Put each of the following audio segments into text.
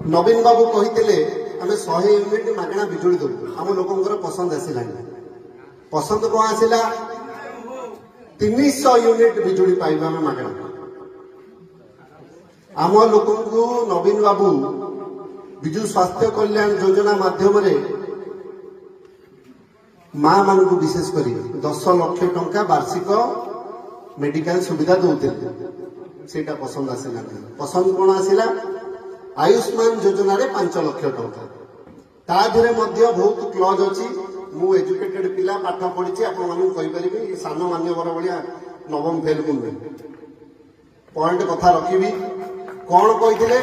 नवीन बाबू कही आम 100 यूनिट मागणा बिजुली देवु आम लोकंर पसंद आसला पसंद कौन आसला 300 यूनिट बिजुली पाइबा आम मागणा आम लोक नवीन बाबू विजु स्वास्थ्य कल्याण योजना माध्यम माँ मान विशेषकर 10 लाख टंका वार्षिक मेडिकल सुविधा दौते से पसंद आसला पसंद कौन आसला आयुष्मान योजना रे 5 लाख टंका ताधरे बहुत क्लज अच्छी मु एजुकेटेड पिला पाठ पढ़ी आपरी सान मान्यवर भाया नवम फेल मुझे पॉइंट कथा रखी कौन कही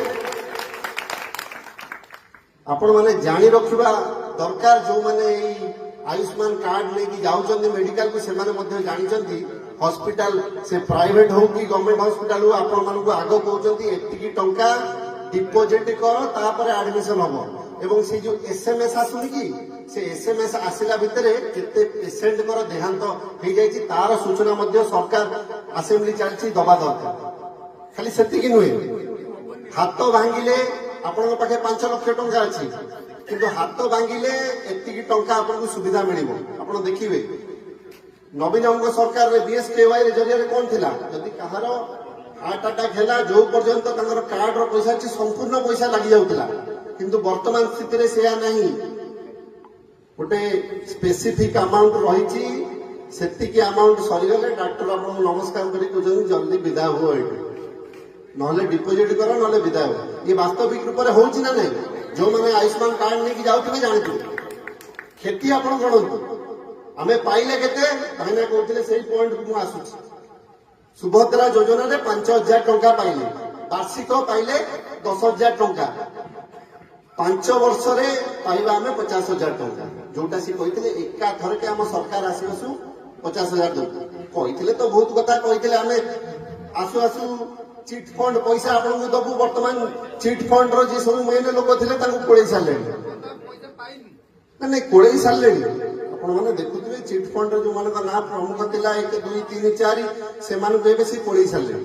आपण मैंने जानी रखा दरकार जो मैंने आयुष्मान कार्ड लेकिन जाऊँ मेडिकल को से जानी हॉस्पिटल से प्राइवेट हो कि गवर्नमेंट हॉस्पिटल हो आपण मानक आग कहते एतिकी टंका डिपोजिट कर तापर एडमिशन हम एवं से जो एसएमएस आसुनी कि से एसएमएस आसिला भितरे केते पेशेंट कर देहांत हो जाई तार सूचना मध्य सरकार असेंबली चलछि दबा दरकार खाली सेतिकी नुहे हाथ भांगिले आपण पाखे 5 लाख टंका अछि किंतु हाथ भांगिले एतिकी टंका आपन सुविधा मिलिबो आपण देखिबे नवीन सरकार रे बीएसकेवाई रे जरिया कौन थिला जदि कहार हार्ट अटैक है जो पर्यंत कार्ड रो पैसा संपूर्ण पैसा लगी जाऊला किंतु वर्तमान स्थिति रे से नहीं गोटे स्पेसिफिक अमाउंट रही सेतिकी अमाउंट सरीगले डॉक्टर आपको नमस्कार करी जल्दी विदा हो ना डिपोजिट कर ना विदा हो ये वास्तविक रूप से होची ना नहीं जो मैंने आयुष्मान कार्ड लेकिन जाऊे जानते क्षति आप गणतु आमे पाइले केते कहना कहते से पॉइंट को आसुची सुभद्रा योजना रे 5000 टंका पाइले वार्षिक पाइले 10,000 टंका 5 वर्ष रे पाइबा आमे 50,000 टंका जोटा सी कहितले एका थर के हम सरकार आसीबसु 50,000 दो कहितले तो बहुत कथा कहितले आमे आसु आसु चिट फंड पैसा आपन को दबु वर्तमान चिट फंड रो जे सब मेन लोक थिले तांको कोळै साले नहीं कोळै साले आपण माने देखुथिबे चिट फंड जो मान ना प्रमुख थिला 1 2 3 4 से मान बेबे से कोळै साले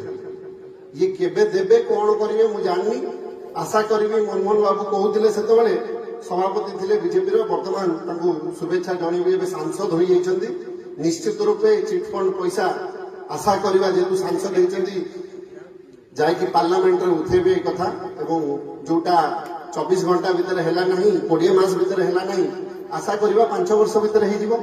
ये केबे देबे कोन करिवे मु जाननी आशा करिवे मनमोहन बाबू कहउथिले सेते बेले सभापति थिले बीजेपी रो वर्तमान तांको शुभेच्छा जणीबे बे सांसद होई जाइछन्ती निश्चित रूपे चिट फंड पैसा आशा करिवा जेतु सांसद होइछन्ती जाय कि पार्लियामेंट रे उठेबे कथा एवं जोटा 24 घंटा भीतर हैला नहीं 20 मास भीतर हैला नहीं आशा करिवा 5 वर्ष भीतर हे जीवो।